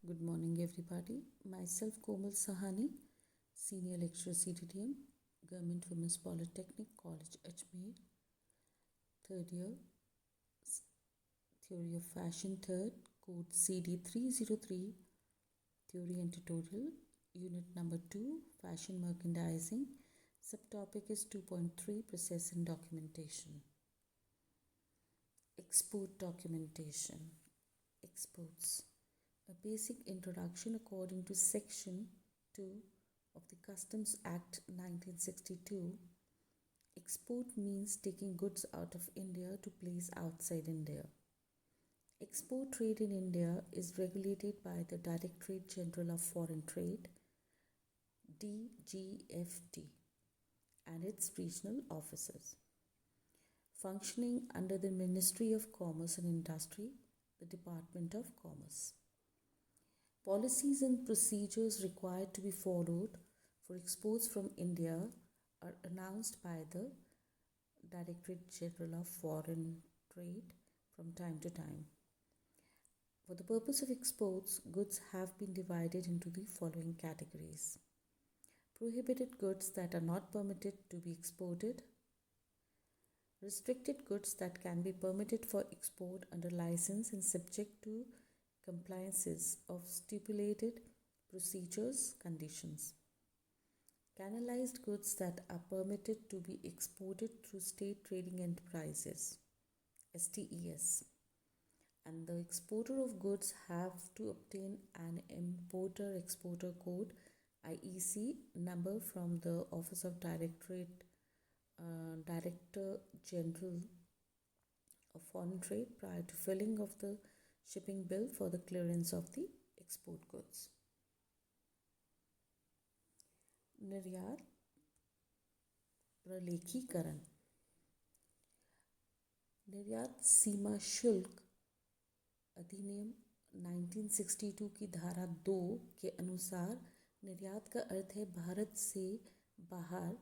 Good morning, everybody. Myself, Komal Sahni, Senior Lecturer Cddm, Government Women's Polytechnic College, Ajmer, third year, Theory of Fashion, third, Code CD 303, Theory and Tutorial, Unit number 2, Fashion Merchandising. Subtopic is 2.3, Process and Documentation. Export Documentation. Exports. A basic introduction according to Section 2 of the Customs Act 1962. Export means taking goods out of India to place outside India. Export trade in India is regulated by the Directorate General of Foreign Trade (DGFT) and its regional offices. Functioning under the Ministry of Commerce and Industry, the Department of Commerce. Policies and procedures required to be followed for exports from India are announced by the Directorate General of Foreign Trade from time to time. For the purpose of exports, goods have been divided into the following categories: prohibited goods that are not permitted to be exported, restricted goods that can be permitted for export under license and subject to compliances of stipulated procedures, conditions. Canalized goods that are permitted to be exported through state trading enterprises, STES, and the exporter of goods have to obtain an importer-exporter code IEC number from the Office of Director General of Foreign Trade prior to filling of the shipping bill for the clearance of the export goods. निर्यात प्रलेखीकरण. निर्यात सीमा शुल्क अधिनियम 1962 की धारा 2 के अनुसार निर्यात का अर्थ है भारत से बाहर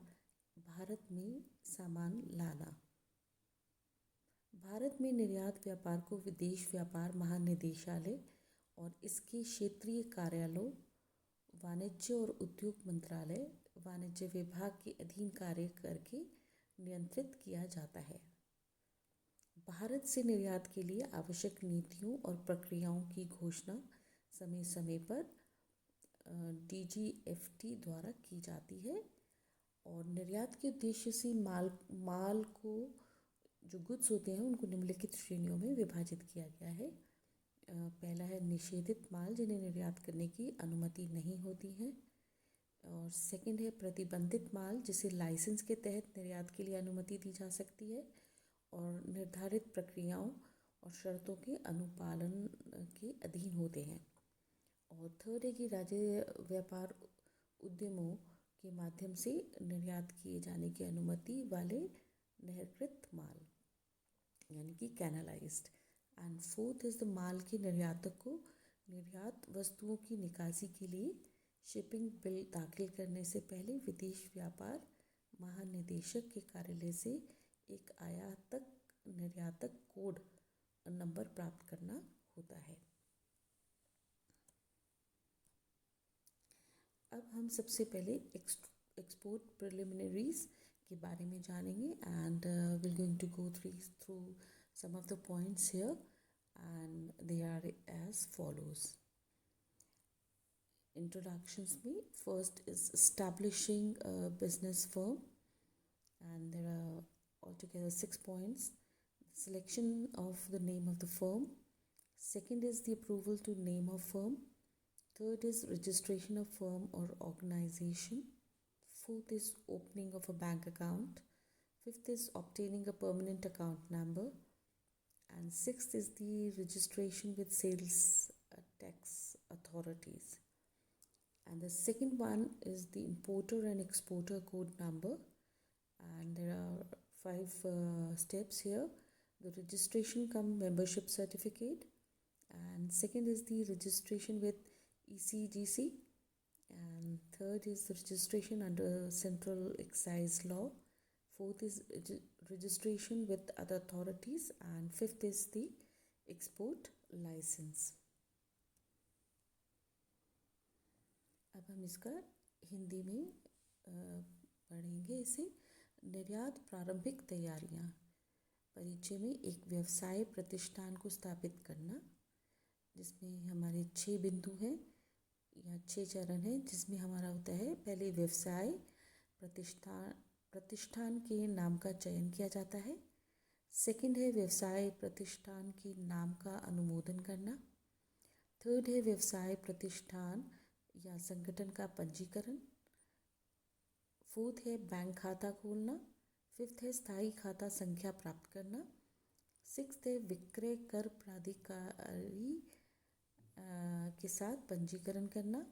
भारत में सामान लाना. भारत में निर्यात व्यापार को विदेश व्यापार महानिदेशालय और इसके क्षेत्रीय कार्यालयों, वाणिज्य और उद्योग मंत्रालय, वाणिज्य विभाग के अधीन कार्य करके नियंत्रित किया जाता है. भारत से निर्यात के लिए आवश्यक नीतियों और प्रक्रियाओं की घोषणा समय समय पर DGFT द्वारा की जाती है और निर्यात के उद्देश्य से माल को जो गुड्स होते हैं उनको निम्नलिखित श्रेणियों में विभाजित किया गया है. पहला है निषेधित माल जिन्हें निर्यात करने की अनुमति नहीं होती है, और सेकंड है प्रतिबंधित माल जिसे लाइसेंस के तहत निर्यात के लिए अनुमति दी जा सकती है और निर्धारित प्रक्रियाओं और शर्तों के अनुपालन के अधीन होते हैं. और थर्ड है कि राज्य व्यापार उद्यमों के माध्यम से निर्यात किए जाने की अनुमति वाले नहरकृत माल यानी कि कैनलाइज्ड. एंड फोर्थ इज़ द माल के निर्यातक को निर्यात वस्तुओं की निकासी के लिए शिपिंग बिल दाखिल करने से पहले विदेश व्यापार महानिदेशक के कार्यालय से एक आयातक निर्यातक कोड नंबर प्राप्त करना होता है. अब हम सबसे पहले एक्सपोर्ट प्रिलिमिनरीज के बारे में जानेंगे and will going to go through some of the points here, and they are as follows. Introductions में first is establishing a business firm, and there are altogether 6 points. Selection of the name of the firm. Second is the approval to name a firm. Third is registration of firm or organization. Fourth is opening of a bank account. Fifth is obtaining a permanent account number. And sixth is the registration with sales tax authorities. And the second one is the importer and exporter code number. And there are 5 steps here. The registration cum membership certificate. And second is the registration with ECGC. And third is the registration under Central Excise Law. Fourth is registration with other authorities, and fifth is the export license. अब हम इसका हिंदी में पढ़ेंगे इसे। निर्यात प्रारंभिक तैयारियां। परिचय में एक व्यवसाय प्रतिष्ठान को स्थापित करना, जिसमें हमारे 6 बिंदु हैं या 6 चरण हैं, जिसमें हमारा होता है पहले व्यवसाय प्रतिष्ठान के नाम का चयन किया जाता है। सेकंड है व्यवसाय प्रतिष्ठान के नाम का अनुमोदन करना। थर्ड है व्यवसाय प्रतिष्ठान या संगठन का पंजीकरण। फोर्थ है बैंक खाता खोलना। फिफ्थ है स्थायी खाता संख्या प्राप्त करना। सिक्स्थ है विक्रय कर प्राधिकारी के साथ पंजीकरण करना।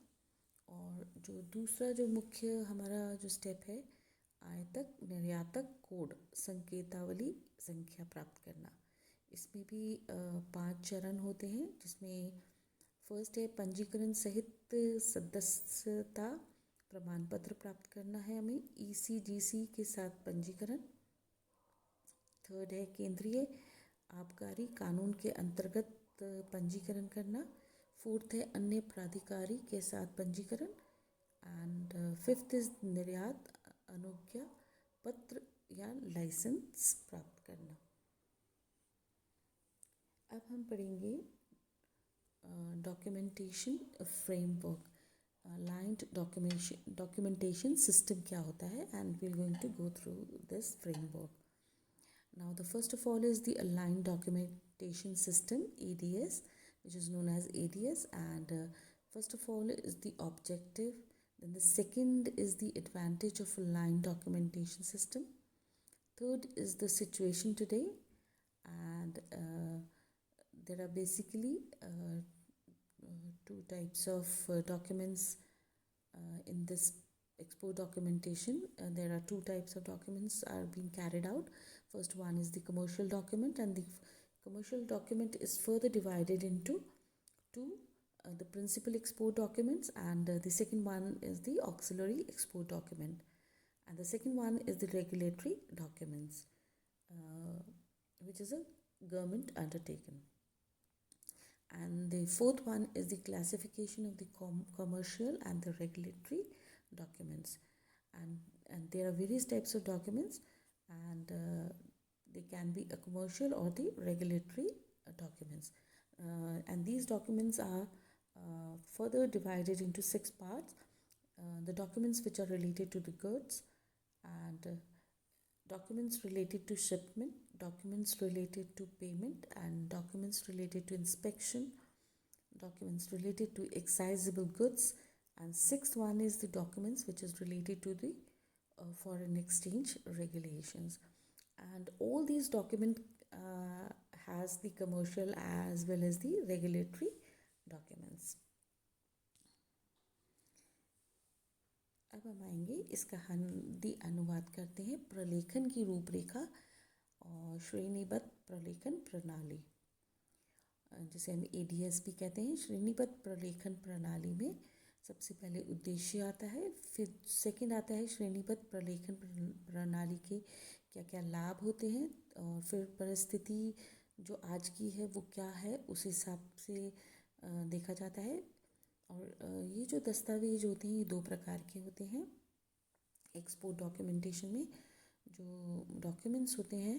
और जो दूसरा जो मुख्य हमारा जो स्टेप है, आयातक निर्यातक कोड संकेतावली संख्या प्राप्त करना। इसमें भी 5 चरण होते हैं, जिसमें फर्स्ट है पंजीकरण सहित सदस्यता प्रमाण पत्र प्राप्त करना है हमें ECGC के साथ पंजीकरण। थर्ड है केंद्रीय आबकारी कानून के अंतर्गत पंजीकरण करना। फोर्थ है अन्य प्राधिकारी के साथ पंजीकरण। एंड फिफ्थ इज निर्यात अनुज्ञा पत्र या लाइसेंस प्राप्त करना। अब हम पढ़ेंगे documentation framework, lined documentation system क्या होता है, and we are going to go through this framework. Now the first of all is the aligned documentation system, ADS, which is known as ADS, and first of all is the objective. Then the second is the advantage of aligned documentation system. Third is the situation today, and there are basically 2 types of documents in this export documentation. There are 2 types of documents are being carried out. First one is the commercial document, and the commercial document is further divided into 2, the principal export documents, and the second one is the auxiliary export document, and the second one is the regulatory documents, which is a government undertaking. And the fourth one is the classification of the commercial and the regulatory documents, and there are various types of documents, and they can be a commercial or the regulatory documents, and these documents are further divided into 6 parts. The documents which are related to the goods, and documents related to shipment, documents related to payment, and documents related to inspection, documents related to excisable goods, and 6th one is the documents which is related to the foreign exchange regulations. And all these documents has the commercial as well as the regulatory documents. अब हम आएंगे इसका हिंदी अनुवाद करते हैं। प्रलेखन की रूपरेखा और श्रेणीबद्ध प्रलेखन प्रणाली, जिसे हम ADS भी कहते हैं। श्रेणीबद्ध प्रलेखन प्रणाली में सबसे पहले उद्देश्य आता है, फिर सेकंड आता है श्रेणीबद्ध प्रलेखन प्रणाली के क्या क्या लाभ होते हैं, और फिर परिस्थिति जो आज की है वो क्या है उस हिसाब से देखा जाता है। और ये जो दस्तावेज होते हैं ये 2 प्रकार के होते हैं। एक्सपोर्ट डॉक्यूमेंटेशन में जो डॉक्यूमेंट्स होते हैं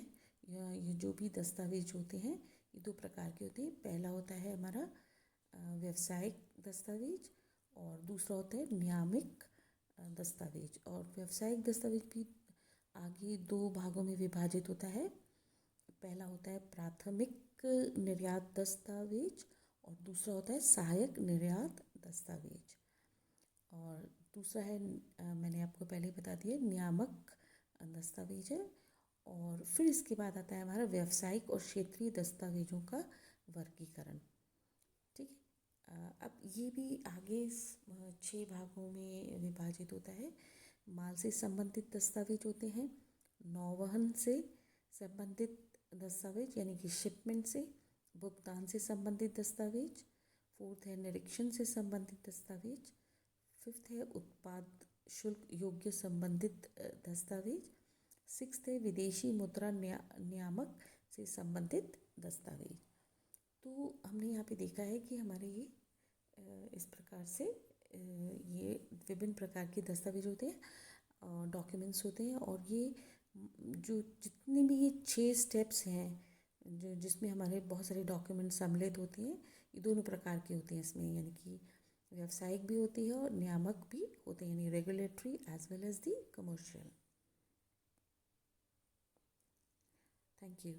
या ये जो भी दस्तावेज होते हैं ये 2 प्रकार के होते हैं। पहला होता है हमारा व्यावसायिक दस्तावेज, और दूसरा होता है नियामक दस्तावेज। और व्यावसायिक दस्तावेज भी आगे 2 भागों में विभाजित होता है। पहला होता है प्राथमिक निर्यात दस्तावेज, और दूसरा होता है सहायक निर्यात दस्तावेज, और दूसरा है मैंने आपको पहले बता दिया नियामक दस्तावेज है। और फिर इसके बाद आता है हमारा व्यावसायिक और क्षेत्रीय दस्तावेजों का वर्गीकरण। ठीक है, अब ये भी आगे 6 भागों में विभाजित होता है। माल से संबंधित दस्तावेज होते हैं, नौवहन से संबंधित दस्तावेज यानी कि शिपमेंट से, भुगतान से संबंधित दस्तावेज, फोर्थ है निरीक्षण से संबंधित दस्तावेज, फिफ्थ है उत्पाद शुल्क योग्य संबंधित दस्तावेज, सिक्स्थ है विदेशी मुद्रा नियामक से संबंधित दस्तावेज। तो हमने यहाँ पे देखा है कि हमारे ये इस प्रकार से ये विभिन्न प्रकार के दस्तावेज होते हैं, डॉक्यूमेंट्स होते हैं, और ये जो जितने भी ये 6 स्टेप्स हैं जो जिसमें हमारे बहुत सारे डॉक्यूमेंट सम्मिलित होते हैं, ये दोनों प्रकार के होते हैं इसमें, यानी कि व्यावसायिक भी होती है और नियामक भी होते हैं, यानी regulatory as well as the commercial. Thank you.